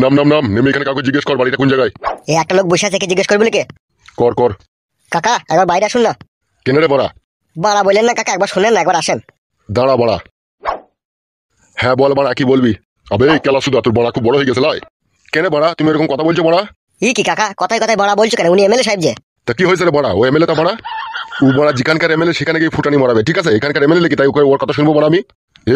নাম নাম নাম নেমে এখানে কাউকে জিজ্ঞেস কর বাড়িটা কোন জায়গায়। এই একটা লোক বসে আছে, কে জিজ্ঞেস করবি নাকি? কর কর। কাকা একবার বাইরে আসুন না। কেন রে বড়া? বাড়া বললেন না কাকা, একবার শোনেন না, একবার আসেন। দাঁড়া বড়া। হ্যাঁ বল বড়া, কি বলবি? আবে কেলা সুদা, তোর বড়া খুব বড় হয়ে গেছে লাই। কেন বড়া তুমি এরকম কথা বলছো বড়া? কি কাকা কথায় কথায় বড়া বলছো কেন? উনি এমএলএ সাহেব যে। তা কি হয়েছে রে বড়া? ও এমএলএ তা বড়া? ও বড়া যেখানকার এমএলএ সেখানে গিয়ে ফুটানি মারাবে, ঠিক আছে? এখানকার এমএলএ কি তাই ওর কথা শুনবো বড়া আমি?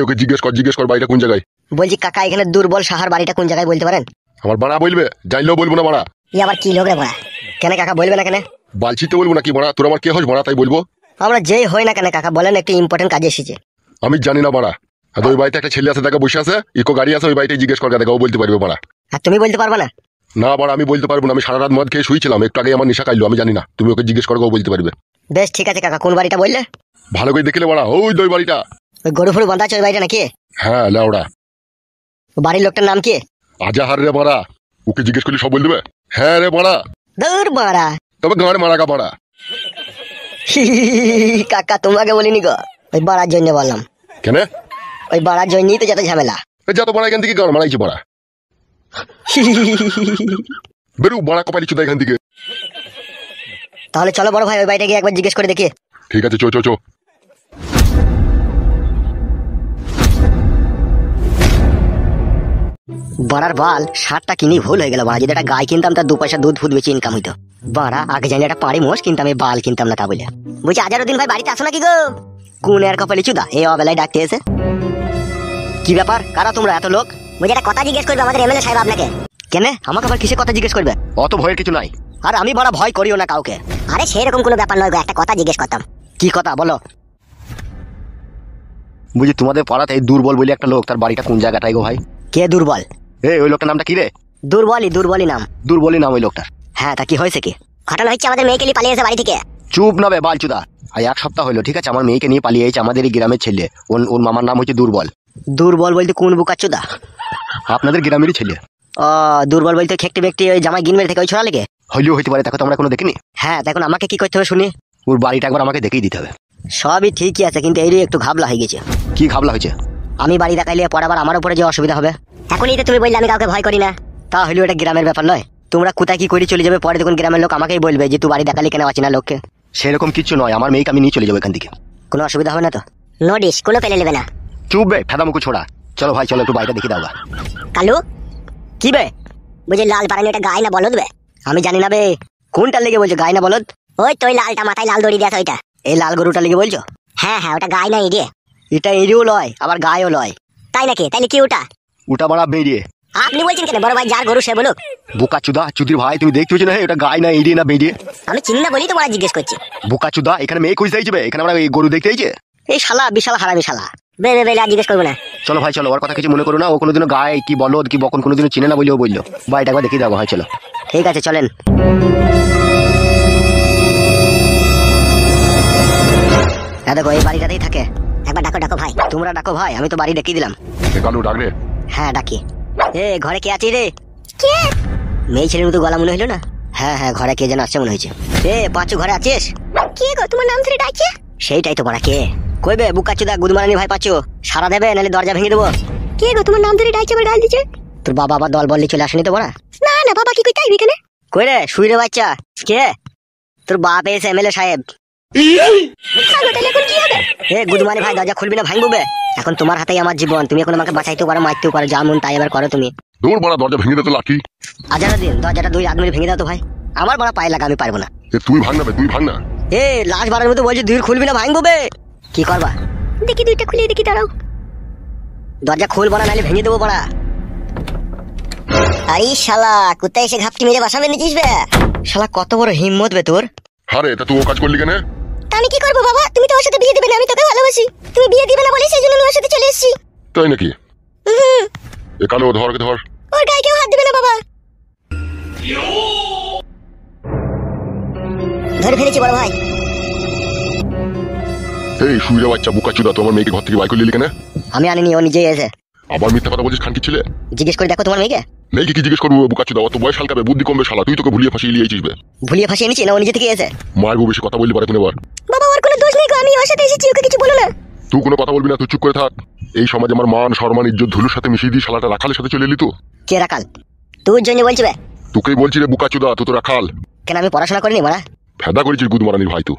ওকে জিজ্ঞেস কর বাড়িটা কোন জায়গায়। বলছি কাকা এখানে দুর্বল সাহার বাড়িটা কোন জায়গায় বলতে পারেন? আমার বাড়া বলবে, জানলেও বলবো না বড়া। আবার কি লোক রে বড়া? কেন কাকা বলবে না কেন? বালছি তো বলবো না কি বড়া? তোর আমার কে হোস বড়া তাই বলবো? আমরা যেই হই না কেন কাকা, বলেন একটু ইম্পর্টেন্ট কাজে এসেছে। আমি জানি না বড়া। ওই বাড়িতে একটা ছেলে আছে, দেখা বসে আছে, ইকো গাড়ি আছে, ওই বাড়িতে জিজ্ঞেস কর, দেখা ও বলতে পারবে বড়া। আর তুমি বলতে পারবে না? না বড়া আমি বলতে পারবো না, আমি সারা রাত মদ খেয়ে শুয়েছিলাম, একটু আগে আমার নেশা খাইলো, আমি জানি না। তুমি ওকে জিজ্ঞেস করো, ও বলতে পারবে। বেশ ঠিক আছে কাকা, কোন বাড়িটা বললে? ভালো করে দেখলে বড়া, ওই দুই বাড়িটা। ওই গরু ফুরু বাঁধা আছে ওই বাড়িটা নাকি? হ্যাঁ লেওড়া। বাড়ির লোকটার নাম কি? আজাহার রে বড়া, ওকে জিজ্ঞেস করলে সব বল দেবে। হ্যাঁ রে বড়া। দূর বাড়া। তবে গাঁড় মারা গা বড়া। কাকা তোমাকে বলিনি গো, ওই বাড়ার জন্য বললাম। কেন? ওই বাড়ার জন্যই তো যত ঝামেলা। যত বড়া এখান থেকে গাঁড় মারাইছি বড়া। বেরু বড়া কপালি চুদা এখান থেকে। তাহলে চলো বড় ভাই ওই বাড়িটা গিয়ে একবার জিজ্ঞেস করে দেখি। ঠিক আছে চো চো চো। বাড়ার বাল সারটা কিনি ভুল হয়ে গেল বাড়া, যদি একটা গায়ে কিনতাম তার 2 পয়সা দুধ ফুদ বেশি ইনকাম হইতো। বাড়া আগে জানি একটা পাড়ি মোষ কিনতাম, এই বাল কিনতাম না তা বলে। বলছি আজারউদ্দিন ভাই বাড়িতে আসো নাকি গো? কোন এর কপালি চুদা এই অবেলায় ডাকতে এসে? কি ব্যাপার, কারা তোমরা এত লোক? বলছি একটা কথা জিজ্ঞেস করবে আমাদের এমএলএ সাহেব আপনাকে। কেন আমাকে আবার কিসে কথা জিজ্ঞেস করবে? অত ভয়ের কিছু নাই। আর আমি বড় ভয় করিও না কাউকে। আরে সেরকম কোনো ব্যাপার নয় গো, একটা কথা জিজ্ঞেস করতাম। কি কথা বলো? বুঝি তোমাদের পাড়াতে এই দুর্বল বলে একটা লোক, তার বাড়িটা কোন জায়গাটাই গো ভাই? কে দুর্বল? ওই লোকটার নামটা কি রে? দুর্বলই নাম। দুর্বলই নাম ওই লোকটার। হ্যাঁ তা কি হয়েছে কি? ঘটনা হচ্ছে আমাদের মেয়েকে নিয়ে পালিয়ে এসে বাড়ি থেকে। চুপ না বে বালচুদা, আর 1 সপ্তাহ হলো, ঠিক আছে? আমার মেয়েকে নিয়ে পালিয়ে এসেছে আমাদের এই গ্রামের ছেলে। ওর মামার নাম হচ্ছে দুর্বল। দুর্বল বলতে কোন বুকাচুদা? আপনাদের গ্রামেরই ছেলে। ও দুর্বল বলতে খেকটি ব্যক্তি ওই জামাই গিনমের থেকে ওই ছোড়া লেগে? হইলেও হইতে পারে, দেখো তো আমরা কোনো দেখিনি। হ্যাঁ দেখুন আমাকে কি করতে হবে শুনি। ওর বাড়িটা একবার আমাকে দেখিয়ে দিতে হবে। সবই ঠিকই আছে কিন্তু এই একটু ঘাবলা হয়ে গেছে। কি ঘাবলা হয়েছে? আমি বাড়ি দেখাইলে পরে আবার আমার উপরে যে অসুবিধা হবে। এখনই তো তুমি বললে আমি কাউকে ভয় করি না, তা হইলেও এটা গ্রামের ব্যাপার নয়। তোমরা কোথায় কি করে চলে যাবে, পরে দেখুন গ্রামের লোক আমাকেই বলবে যে তুই বাড়ি দেখালি কেন অচেনা লোককে। সেরকম কিছু নয়, আমার মেয়েকে আমি নিয়ে চলে যাবো এখান থেকে। কোনো অসুবিধা হবে না তো? নোটিশ কোনো পেলে নেবে না। চুপ বে ফেদা মুখো ছোড়া। চলো ভাই চলো, একটু বাড়িটা দেখি দাও। কালু কি বে? বুঝি লাল পারানি এটা গায় না বলদ বে? আমি জানি না বে। কোনটা লেগে বলছো গায় না বলদ? ওই তো লালটা মাথায় লাল দড়ি দেয়া ওইটা। এই লাল গরুটা লেগে বলছো? হ্যাঁ হ্যাঁ ওটা গায় না ইডিয়ে। এটা ইডিও লয় আবার গায়ও লয়। তাই নাকি? তাইলে কি ওটা? ওটা বাড়া বেরিয়ে। আপনি বলছেন কেন? বড় ভাই যার গরু সে বলুক। বোকা চুদা চুদির ভাই, তুমি দেখতে হচ্ছে না ওটা গায় না ইডিয়ে না বেরিয়ে? আমি চিনি না বলি তো বড় জিজ্ঞেস করছি। বোকা চুদা, এখানে মেয়ে খুঁজতে যাবে, এখানে আমরা এই গরু দেখতে যাইছে। এই শালা বিশাল হারামি শালা। বে আর জিজ্ঞেস করবো না। চলো ভাই চলো, ওর কথা কিছু মনে করো না। ও কোনোদিনও গায়ে কি বলদ কি বকন কোনোদিনও চিনে না বললেও বললো। বাড়িটা একবার দেখিয়ে দাও ভাই চলো। ঠিক আছে চলেন। হ্যাঁ দেখো এই বাড়িটাতেই থাকে। একবার ডাকো ভাই। তোমরা ডাকো ভাই, আমি তো বাড়ি দেখিয়ে দিলাম। কালু ডাক রে। হ্যাঁ ডাকি। ঘরে কে আছে রে? কে? মেয়ে ছেলের মতো গলা মনে হইলো না? হ্যাঁ হ্যাঁ ঘরে কে যেন আসছে মনে হয়েছে। পাঁচু ঘরে আছিস? কে গো তোমার নাম ধরে ডাকছে? সেইটাই তো বড়া কে? কইবে বুকাচুদা গুদমারানি ভাই পাঁচু সারা দেবে নালে দরজা ভেঙে দেবো। কে গো তোমার নাম ধরে ডাকছে আবার গাল দিচ্ছে? তোর বাবা আবার দল বললি চলে আসেনি তো বড়া? না না বাবা কি কইতে আইবি কেনে? কই রে শুই রে বাচ্চা। কে? তোর বাপ এসে এমএলএ সাহেব। গুদমানি ভাই দরজা খুলবি না ভাঙবো বে? এখন তোমার হাতেই আমার জীবন, তুমি এখন আমাকে বাঁচাইতেও পারো মারতেও পারো, যা মন তাই এবার করো তুমি। দূর বড়া দরজা ভেঙে দে তো লাঠি। দিন দরজাটা 2 আদমি ভেঙে দাও তো ভাই। আমার বড় পায়ে লাগা, আমি পারবো না। তুই ভাঙ না বে, তুই ভাঙ না। লাস্ট বারের মতো বলছি দুই খুলবি না ভাঙবো বে। কি করবা? দেখি 2টা খুলে দেখি, দাঁড়াও। দরজা খুলবো না নাহলে ভেঙে দেবো বড়া। আরে শালা কোথায় এসে ঘাপটি মেরে বসাবে নিছিস বে? শালা কত বড় হিম্মত বে তোর। আরে তা তুই ও কাজ করলি কেন? আমি কি করবো বাবা? তুমি তো ওর সাথে বিয়ে দিবে না, আমি তোকে ভালোবাসি। তুমি বিয়ে দিবে না বলে সেই জন্য আমি ওর সাথে চলে এসেছি। তাই নাকি? কালু ধর ওর গায়ে কেউ হাত দিবে না বাবা। ধরে ফেলেছি বড় ভাই। এই শুইরে বাচ্চা বুকাচুদা, তোমার মেয়েকে ঘর থেকে বাইর করে নিলি কেন? আমি আনিনি, ও নিজেই এসে। আবার মিথ্যা কথা বলছিস খানকি ছেলে। জিজ্ঞেস করে দেখো তোমার মেয়েকে। মেয়েকে কি জিজ্ঞেস করবো বুকাচুদা? অত বয়স হালকাবে, বুদ্ধি কমবে শালা। তুই তোকে ভুলিয়ে ফাঁসিয়ে লিয়েছিস বে। ভুলিয়ে ফাঁসিয়ে নিয়েছি না, ও নিজে থেকে এসে। মারবো বেশি কথা বললি পারে তুমি। আবার বাবা ওর কোনো দোষ নেই গো, আমি ওর সাথে এসেছি, ওকে কিছু বলো না। তুই কোনো কথা বলবি না, তুই চুপ করে থাক। এই সমাজে আমার মান সম্মান ইজ্জত ধুলুর সাথে মিশিয়ে দিয়ে শালাটা রাখালের সাথে চলে এলি তো। কে রাখাল? তোর জন্য বলছি বে। তোকেই বলছি রে বুকাচুদা, তুই তো রাখাল। কেন আমি পড়াশোনা করিনি মারা? ফেদা করেছিস গুদমারানির ভাই। তুই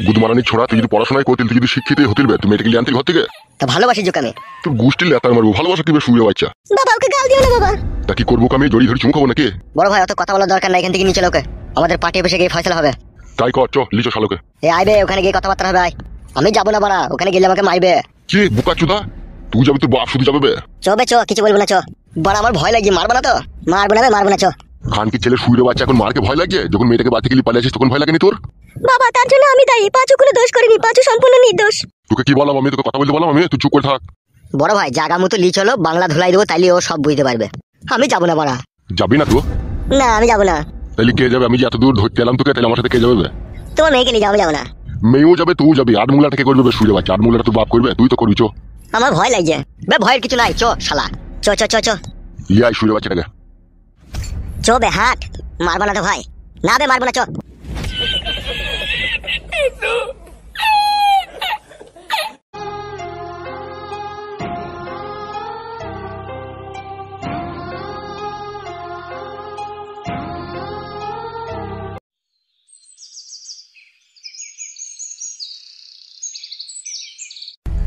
গুদমারানির ছোড়া, তুই যদি পড়াশোনায় করতিল, তুই যদি শিক্ষিতই হতিল বে, তুই মেডিকেল আনতিল ঘর থেকে। তা ভালোবাসি যোগ আমি। তোর গোষ্ঠীর লেতার মারবো, ভালোবাসা কিভাবে শুয়ে বাচ্চা। বাবা ওকে গাল দিও না বাবা। তা কি করবো আমি, জড়ি ধরে চুমু খাবো নাকি? বড় ভাই অত কথা বলার দরকার নাই, এখান থেকে নিচে লোকে আমাদের পার্টি অফিসে গিয়ে ফয়সালা হবে। তাই কর, চ লিচো শালোকে। এ আইবে, ওখানে গিয়ে কথাবার্তা হবে। আয়। আমি যাবো না বাড়া, ওখানে গেলে আমাকে মারবে। কি বুকাচুদা, তুই যাবি, তোর বাপ শুধু যাবে বে। চ বে চ, কিছু বলবো না চ। বাড়া আমার ভয় লাগছে, মারবো না তো? মারবো না বে, মারবো না চ। খানকি ছেলে শুয়ে বাচ্চা এখন মারকে ভয় লাগছে, যখন মেয়েটাকে বাড়ি থেকে পালিয়ে আসিস তখন ভয় লাগেনি তোর? বাবা তার জন্য আমি দায়ী, পাঁচু কোনো দোষ করিনি, পাঁচু সম্পূর্ণ নির্দোষ। তোকে কি বললাম আমি, তোকে কথা বলতে বললাম আমি, তুই চুপ করে থাক। বড় ভাই জাগা মতো লি চলো, বাংলা ধুলাই দেবো, তাইলে ও সব বুঝতে পারবে। আমি যাবো না বাড়া। যাবি না তুই? না আমি যাবো না। তাহলে কে যাবে? আমি যে এত দূর ধরতে এলাম তোকে, তাহলে আমার সাথে কে যাবে বে? তোমার মেয়েকে নিয়ে যাবো, যাবো না। মেয়েও যাবে, তুই যাবি। আট মুলাটা কে করবে শুয়ে বাচ্চা? আট মুলাটা তোর বাপ করবে, তুই তো করবি। চো, আমার ভয় লাগছে বে, ভয়ের কিছু নাই, চ শালা। চ চ চ চ ইয়াই শুয়ে বাচ্চাটাকে। চ বে হাট। মারবো না তো ভাই, না বে মারবো না, চ।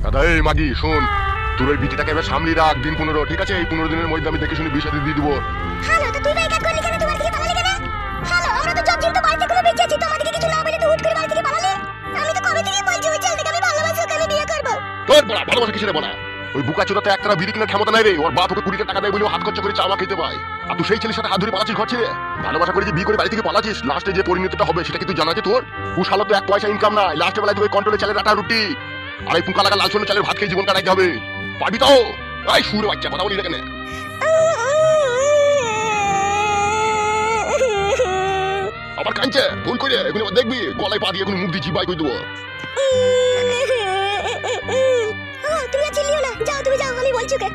দাদা এই মাগি শোন, তোর ওই বিটিটাকে এবার সামনে রাখ, দিন 15, ঠিক আছে? এই 15 দিনের মধ্যে আমি দেখে শুনে বিয়ে শাদী দিয়ে দিবো। হ্যালো, তো তুই ভাই কাজ করলি কেন? তোমার থেকে পালালি কেন? হ্যালো, আমরা তো জব তো বাড়িতে কোনো বেঁচে আছি, তো আমাদেরকে কিছু না বলে তো হুট করে বাড়ি থেকে পালালি। আমি তো কবে থেকে বলছি ওই ছেলেটাকে আমি ভালোবাসি, ওকে আমি বিয়ে করব। তোর বড়া ভালোবাসা কিসের বলা? ওই বুকাচোদাতে একটা বিড়ি কেনার ক্ষমতা নাই রে। ওর বাপ ওকে 20 টাকা দেয় বলে হাত খরচা করে চাওয়া খেতে পায়, আর তুই সেই ছেলের সাথে হাত ধরে পালাচ্ছিস ঘর ছেড়ে। ভালোবাসা করে যে বিয়ে করে বাড়ি থেকে পালাচ্ছিস, লাস্টে যে পরিণতিটা হবে সেটা কি তুই জানা আছে তোর? তুই শালা তো এক পয়সা ইনকাম নাই, লাস্টে বেলায় তুই কন্ট্রোলে চালের আটা রুটি আর এই পুকা লাগা লাল সোনা চালের ভাত খেয়ে জীবন কাটাইতে হবে। পারবি তো? এই সুরে বাচ্চা কথা বলি না কেন? আবার কাঁদছে ভুল করে, এগুলো দেখবি গলায় পা দিয়ে এখন মুখ দিয়ে জিবাই করে দেবো। তুমি আর চিল্লিও না, যাও তুমি যাও, আমি বলছি ওকে।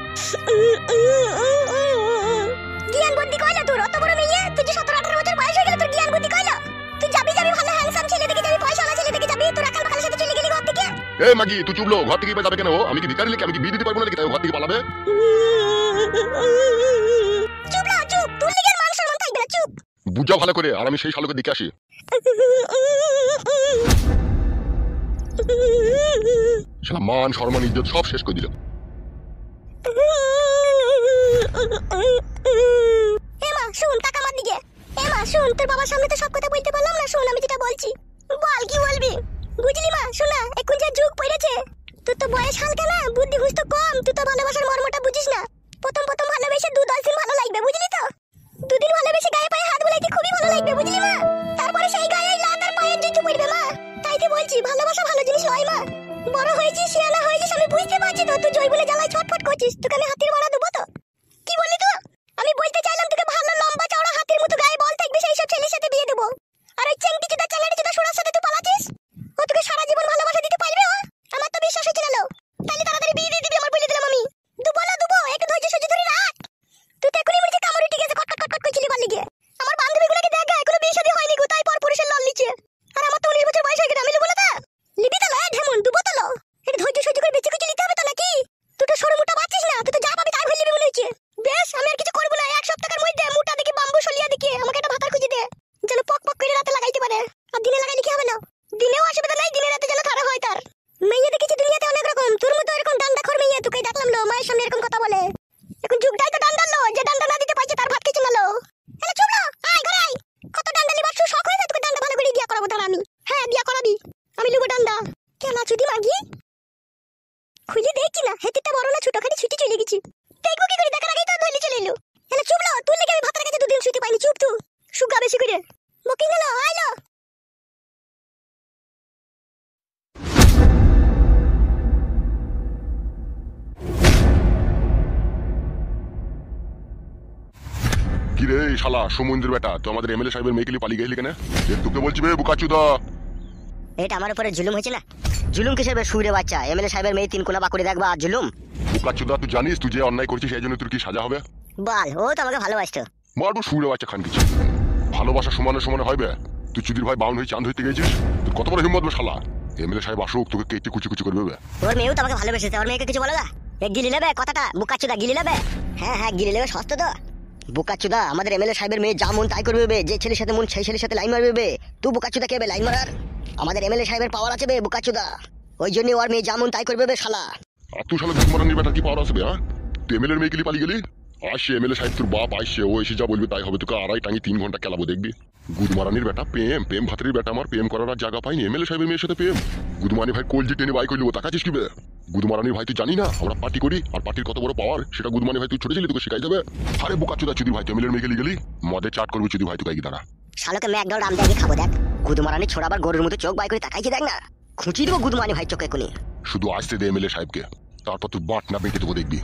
জ্ঞান বুদ্ধি কইলা তোর? অত বড় মেয়ে, তুই যে 17-18 বছর বয়স হয়ে গেল, তোর জ্ঞান বুদ্ধি কইলা? তুই যাবি ভালো হ্যান্ডসাম ছেলে দেখে যাবি, পয়সাওয়ালা ছেলে দেখে যাবি, তোর আকাল বাকালের সাথে চলে গেলি ঘর থেকে। এই মাগি তুই চুপলো, ঘর থেকে যাবে কেন? আমি কি ভিখারি নাকি? আমি কি বিয়ে দিতে পারবো নাকি তাই ঘর থেকে পালাবে? চুপ না, চুপ, তোর লিগে মান সম্মান থাকবে না, চুপ। বুঝা ভালো করে, আর আমি সেই শালোকে দেখে আসি। শালা মান সম্মান ইজ্জত সব শেষ করে দিল। এমা শুন, টাকা মার দিকে। এমা শুন, তোর বাবার সামনে তো সব কথা বলতে পারলাম না, শুন আমি যেটা বলছি। বল কি বলবি? বুঝলি মা, শোনা এখন যে যুগ পড়েছে, তোর তো বয়স হালকা না, বুদ্ধি হুঁশ তো কম, তুই তো ভালোবাসার মর্মটা বুঝিস না। প্রথম ভালোবেসে 2-10 দিন ভালো লাগবে, বুঝলি তো? 2 দিন ভালোবেসে গায়ে পায়ে হাত বুলাইতে খুবই ভালো লাগবে, বুঝলি মা? তারপরে সেই গায়ে লাত আর পায়ের জুতো পড়বে মা। তাই তো বলছি ভালোবাসা ভালো জিনিস নয় মা। বড় হয়েছিস, শিয়ানা হয়েছিস, আমি বুঝতে পারছি তো তুই জয় বলে জ্বালায় ছটফট করছিস। তোকে আমি হাতির মারা দেবো তো? কি বললি তুই? আমি বলতে চাইলাম তোকে ভালো লম্বা চওড়া হাতির মতো গায়ে বল থাকবে সেই সব ছেলের সাথে বিয়ে দেবো। আর ওই চেংটি চুদা চ্যাংড়ি চুদা সোনার সাথে তুই পালাচ্ছিস, ও তোকে সারা জীবন ভালোবাসা দিতে পারবে? ও আমার তো বিশ্বাস হচ্ছে না। তাহলে তাড়াতাড়ি বিয়ে দিয়ে দিবি, আমার বলে দিলাম আমি। দুবো না দুবো, একটু ধৈর্য সহ্য ধরে রাখ। তুই তো এখনই মনে কামড় উঠে গেছে, কট করছিলি বালি গিয়ে। আমার বান্ধবীগুলোকে দেখ, এখনো বিয়ে শাদী হয়নি গো, তাই পর পুরুষের লল নিচ্ছে। আর আমার তো 19 বছর বয়স হয়ে গেছে, আমি লিবো না তা? লিবি তো লয় ঢেমন, দুবো তো লো। একটু ধৈর্য সহ্য করে বেঁচে কিছু নিতে হবে তো নাকি? তুই তো সরু মোটা পাচ্ছিস না, তুই তো যা পাবি তাই হয়ে লিবি মনে হচ্ছে। বেশ, আমি আর কিছু করবো না, 1 সপ্তাহের মধ্যে মোটা দেখি বাম্বু সলিয়া দেখি আমাকে একটা ভাতার খুঁজে দে, যেন পক করে রাতে লাগাইতে পারে। আর দিনে লাগাইলে কি হবে না? দিনেও অসুবিধা নাই, দিনে রাতে যেন খারাপ হয় তার। মেয়ে দেখেছি দুনিয়াতে অনেক রকম, তোর মতো এরকম ডান্ডা খোর মেয়ে তোকে দেখলাম লো, মায়ের সামনে এরকম কথা বলে। এখন যুগটাই তো ডান্ডার লো, যে ডান্ডা না দিতে পারছে তার ভাত খেছে না লো। এলা চুপ না, আয় ঘরে আয়। কত ডান্ডা লিবার শখ হয়েছে তোকে, ডান্ডা ভালো করে বিয়া করাবো তার আমি। হ্যাঁ বিয়া করাবি, আমি লিবো ডান্ডা। কেন চুদি মাগি খুলে দেখছি না, হেতিটা বড় না ছোট, খালি ছুটি চলে গেছি। দেখবো কি করে, দেখার আগেই তো ধরলি চলে এলো। এলা চুপ না, তুই লেগে আমি ভাতের কাছে 2 দিন শুতে পাইনি, চুপ তুই। সুগা বেশি করে বকিং গেল, আইলো। কি রে শালা সমুদ্রের বেটা, তো আমাদের এমএলএ সাহেবের মেয়েকে নিয়ে পালিয়ে গেলি কেন? তোকে বলছি বে বুকাচুদা। এটা আমার উপরে জুলুম হয়েছে না? জুলুম কিসের সুরে বাচ্চা? এমএলএ সাহেবের মেয়ে 3 কোনা বাকুড়ে দেখবা আর জুলুম? বুকাচুদা তুই জানিস তুই যে অন্যায় করছিস সেই জন্য তোর কি সাজা হবে? বল, ও তো আমাকে ভালোবাসতো। মারবো সুরে বাচ্চা খান কিছু। ভালোবাসা সমানে সমানে হইবে? তুই চুদির ভাই বাউন হয়ে চাঁদ হইতে গেছিস, তোর কত বড় হিম্মত বে শালা? এমএলএ সাহেব আসুক, তোকে কেটে কুচি কুচি করবে। ওর মেয়েও তো আমাকে ভালোবেসেছে, ওর মেয়েকে কিছু বলো না। এ গিলি নেবে কথাটা, বুকাচুদা গিলি নেবে। হ্যাঁ হ্যাঁ গিলি নেবে, সস্তা তো। বুকাচুদা আমাদের এমএলএ সাহেবের মেয়ে যা মন তাই করবে বে, যে ছেলের সাথে মন সেই ছেলের সাথে লাইন মারবে বে। তুই বুকাচুদা কে বে লাইন মারার? আমাদের এমএলএ সাহেবের পাওয়ার আছে বে বুকাচুদা, ওই জন্য ওর মেয়ে যা মন তাই করবে বে শালা। আর তুই শালা গুদমারানির বেটা কি পাওয়ার আসবে? হ্যাঁ, তুই এমএলএর মেয়ে গেলি পালিয়ে গেলি। আসছে এমএলএ সাহেব, তোর বাপ আসছে, ও এসে যা বলবি তাই হবে। তোকে আড়াই টাঙি 3 ঘন্টা খেলাবো দেখবি। গুদমারানির বেটা প্রেম প্রেম ভাতের বেটা, আমার প্রেম করার আর জায়গা পাইনি। এমএলএ সাহেবের মেয়ের সাথে প্রেম? গুদমানি ভাই কলজি টেনে বাই করলি, ও তাকাচ্ছিস কি বে? গুদমারানির ভাই তুই জানি না আমরা পার্টি করি, আর পার্টির কত বড় পাওয়ার সেটা গুদমানি ভাই তুই ছোট ছিলি, তোকে শেখাই যাবে। আরে বোকাচোদা চুদি ভাই, তুই এমএলএর মেয়ে গেলি মদে চাট করবি চুদি ভাই, তুই কি দাঁড়া। শালোকে ম্যাকডাউন রাম দিয়ে খাবো দেখ। গুদমারানি ছোড়া আবার গরুর মতো চোখ বাই করে তাকাইছে দেখ না, খুঁচিয়ে দেবো গুদমানি ভাই চোখে কোনি। শুধু আসতে দে এমএলএ সাহেবকে, তারপর তুই বাট না বেঁকে দেবো দেখবি।